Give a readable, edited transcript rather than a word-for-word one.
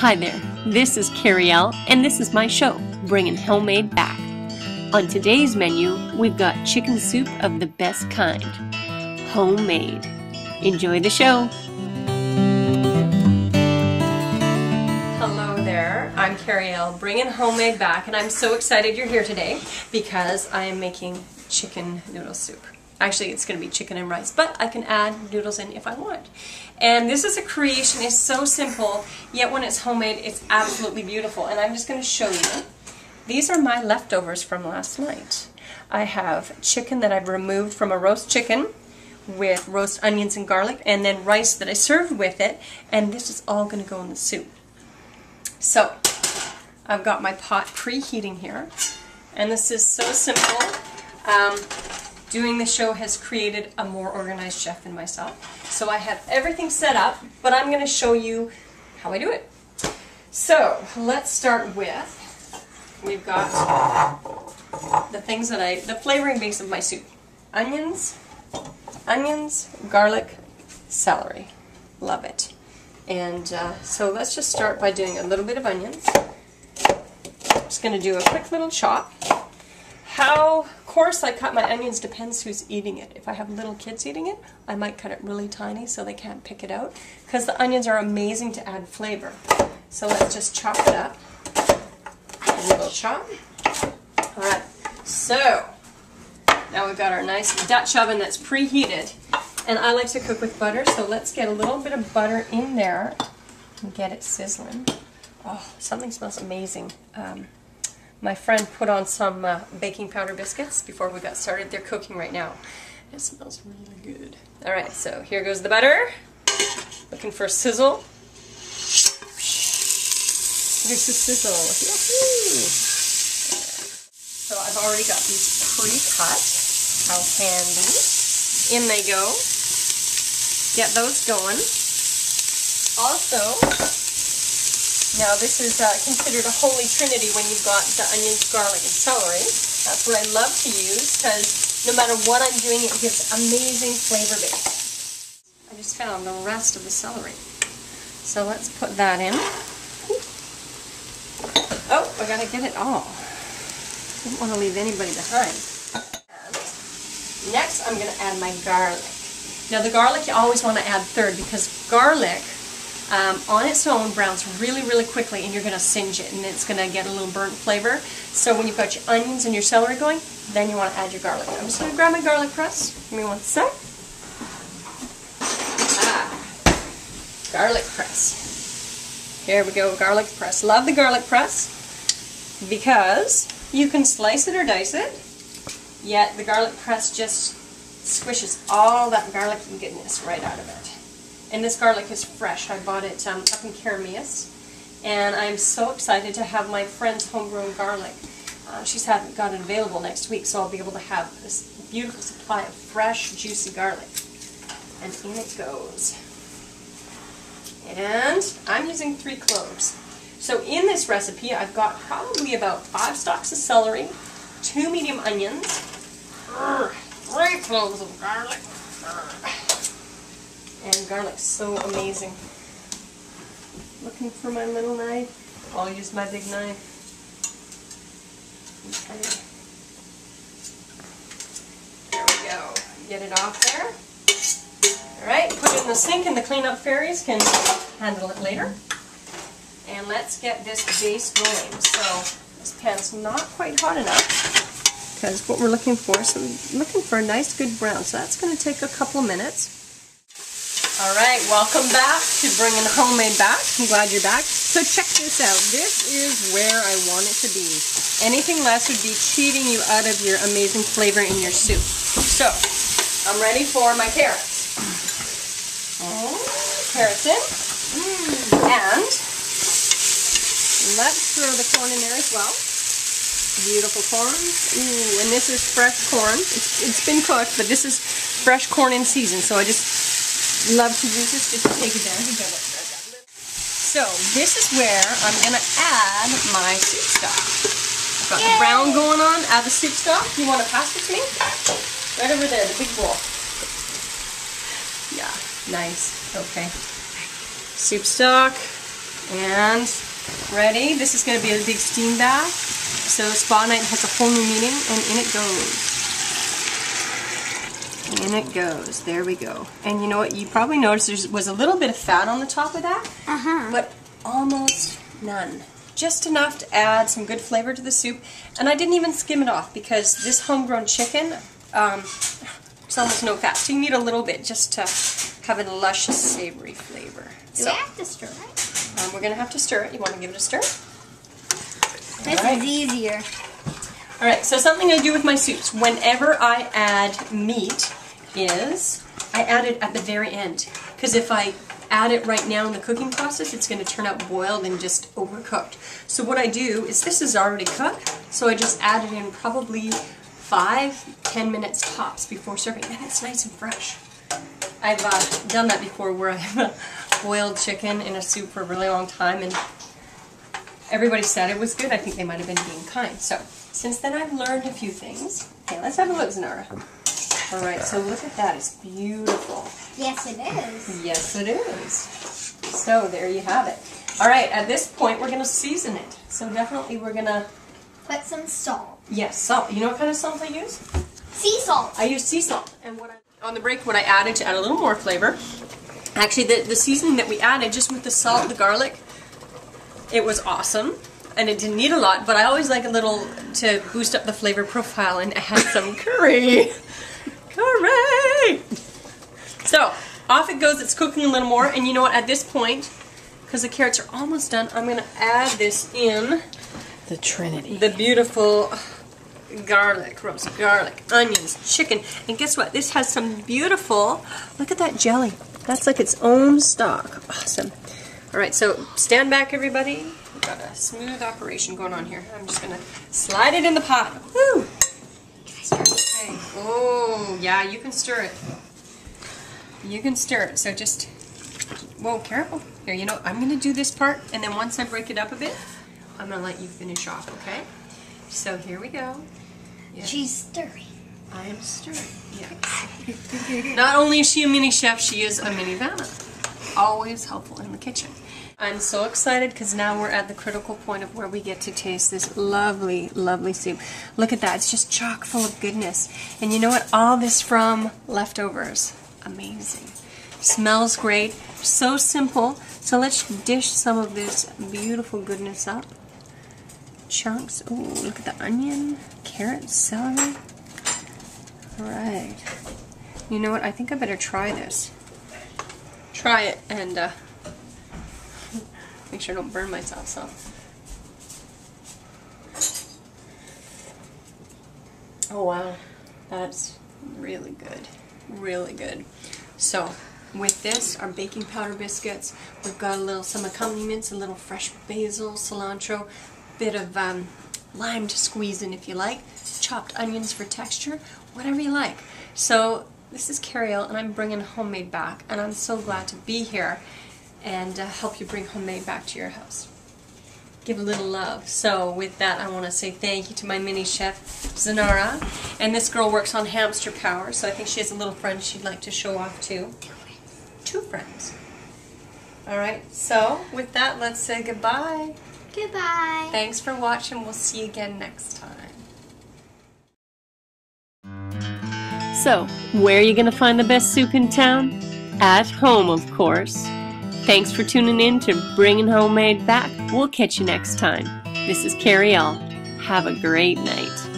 Hi there, this is Carrie L, and this is my show, Bringin' Homemade Back. On today's menu, we've got chicken soup of the best kind, homemade. Enjoy the show. Hello there, I'm Carrie L, Bringin' Homemade Back, and I'm so excited you're here today because I am making chicken noodle soup. Actually, it's going to be chicken and rice, but I can add noodles in if I want. And this is a creation. It's so simple, yet when it's homemade, it's absolutely beautiful. And I'm just going to show you. These are my leftovers from last night. I have chicken that I've removed from a roast chicken with roast onions and garlic, and then rice that I served with it, and this is all going to go in the soup. So, I've got my pot preheating here, and this is so simple. Doing the show has created a more organized chef than myself. So I have everything set up, but I'm going to show you how I do it. So let's start with, we've got the things that the flavoring base of my soup. Onions, garlic, celery. Love it. And so let's just start by doing a little bit of onions. I'm just going to do a quick little chop. How coarse I cut my onions depends who's eating it. If I have little kids eating it, I might cut it really tiny so they can't pick it out, because the onions are amazing to add flavor. So let's just chop it up. A little chop. Alright, so now we've got our nice Dutch oven that's preheated, and I like to cook with butter, so let's get a little bit of butter in there and get it sizzling. Oh, something smells amazing. My friend put on some baking powder biscuits before we got started. They're cooking right now. It smells really good. Alright, so here goes the butter. Looking for a sizzle. Here's the sizzle. So I've already got these pre-cut. How handy. In they go. Get those going. Also, now this is considered a holy trinity when you've got the onions, garlic, and celery. That's what I love to use because no matter what I'm doing, it gives amazing flavor base. I just found the rest of the celery. So let's put that in. Oh, I gotta get it all. Didn't want to leave anybody behind. And next I'm gonna add my garlic. Now the garlic you always want to add third because garlic on its own browns really, really quickly, and you're going to singe it, and it's going to get a little burnt flavor. So when you've got your onions and your celery going, then you want to add your garlic. I'm just going to grab my garlic press. Give me one sec. Garlic press. Here we go, garlic press. Love the garlic press because you can slice it or dice it, yet the garlic press just squishes all that garlicky goodness right out of it. And this garlic is fresh. I bought it up in Carameus, and I'm so excited to have my friend's homegrown garlic. She's got it available next week, so I'll be able to have this beautiful supply of fresh, juicy garlic. And in it goes. And I'm using 3 cloves. So in this recipe, I've got probably about 5 stalks of celery, 2 medium onions, 3 cloves of garlic. And garlic's so amazing. Looking for my little knife. I'll use my big knife. Okay. There we go. Get it off there. Alright, put it in the sink and the cleanup fairies can handle it later. And let's get this base going. So this pan's not quite hot enough because what we're looking for, so we're looking for a nice good brown. So that's going to take a couple of minutes. Alright, welcome back to Bringin' Homemade Back. I'm glad you're back. So check this out. This is where I want it to be. Anything less would be cheating you out of your amazing flavor in your soup. So, I'm ready for my carrots. Carrots in. And let's throw the corn in there as well. Beautiful corn. Ooh, and this is fresh corn. It's been cooked, but this is fresh corn in season. So I just love to use this just to take advantage of it. So this is where I'm going to add my soup stock. I've got the brown going on. Add the soup stock. You want to pass it to me? Right over there, the big bowl. Yeah, nice. Okay. Soup stock. And ready? This is going to be a big steam bath. So spa night has a whole new meaning, and in it goes. In it goes. There we go. And you know what? You probably noticed there was a little bit of fat on the top of that, but almost none. Just enough to add some good flavor to the soup. And I didn't even skim it off because this homegrown chicken, there's almost no fat. So you need a little bit just to have a luscious, savory flavor. Do we have to stir it? We're going to have to stir it. You want to give it a stir? This is easier. Alright, so something I do with my soups whenever I add meat is I add it at the very end. Because if I add it right now in the cooking process, it's going to turn out boiled and just overcooked. So what I do is, this is already cooked, so I just add it in probably 5-10 minutes tops before serving. And it's nice and fresh. I've done that before where I've boiled chicken in a soup for a really long time, and everybody said it was good. I think they might have been being kind. So since then I've learned a few things. Okay, let's have a look, Zanara. Alright, so look at that. It's beautiful. Yes, it is. Yes, it is. So there you have it. Alright, at this point we're going to season it. So definitely we're going to put some salt. Yes, salt. You know what kind of salt I use? Sea salt. I use sea salt. And on the break, what I added to add a little more flavor, actually the seasoning that we added just with the salt, the garlic, it was awesome. And it didn't need a lot, but I always like a little to boost up the flavor profile and add some curry. Curry! So, off it goes. It's cooking a little more. And you know what? At this point, because the carrots are almost done, I'm going to add this in. The Trinity. The beautiful garlic, roast garlic, onions, chicken. And guess what? This has some beautiful, look at that jelly. That's like its own stock. Awesome. Alright, so stand back, everybody. We've got a smooth operation going on here. I'm just going to slide it in the pot. Woo! Okay. Oh, yeah, you can stir it. You can stir it. So just, whoa, careful. Here, you know, I'm going to do this part, and then once I break it up a bit, I'm going to let you finish off, okay? So here we go. Yes. She's stirring. I am stirring, yes. Not only is she a mini chef, she is a mini Vanna. Always helpful in the kitchen. I'm so excited because now we're at the critical point of where we get to taste this lovely, lovely soup. Look at that. It's just chock full of goodness. And you know what? All this from leftovers. Amazing. Smells great. So simple. So let's dish some of this beautiful goodness up. Chunks. Oh, look at the onion, carrot, celery. Alright. You know what? I think I better try this. Try it and make sure I don't burn myself. So. Oh wow. That's really good. Really good. So, with this, our baking powder biscuits, we've got some accompaniments, a little fresh basil, cilantro, bit of lime to squeeze in if you like, chopped onions for texture, whatever you like. So this is Carrie-Elle, and I'm bringing homemade back, and I'm so glad to be here and help you bring homemade back to your house. Give a little love. So with that, I want to say thank you to my mini chef, Zanara, and this girl works on hamster power, so I think she has a little friend she'd like to show off too. Two friends. Alright, so with that, let's say goodbye. Goodbye. Thanks for watching. We'll see you again next time. So, where are you going to find the best soup in town? At home, of course. Thanks for tuning in to Bringin' Homemade Back. We'll catch you next time. This is Carrie-Elle. Have a great night.